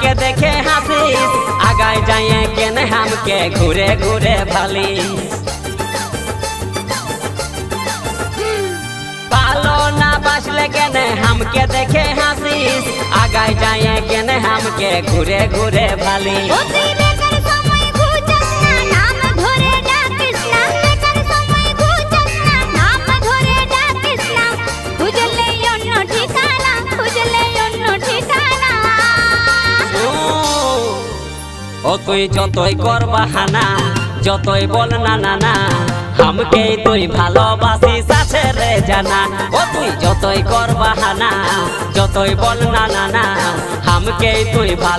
हमके देखे हासिस आगाए जाए केने हमके घूरे घूरे भालिस पालो ना बासले केने हमके देखे हासिस आगाए जाए केने हमके घूरे घूरे भालिस ও তুই যতই কর বাহানা যতই বল না না না हमके তুই ভালোবাসিস আছে রে জানা ও তুই যতই কর বাহানা যতই বল না না না हमके তুই ভালো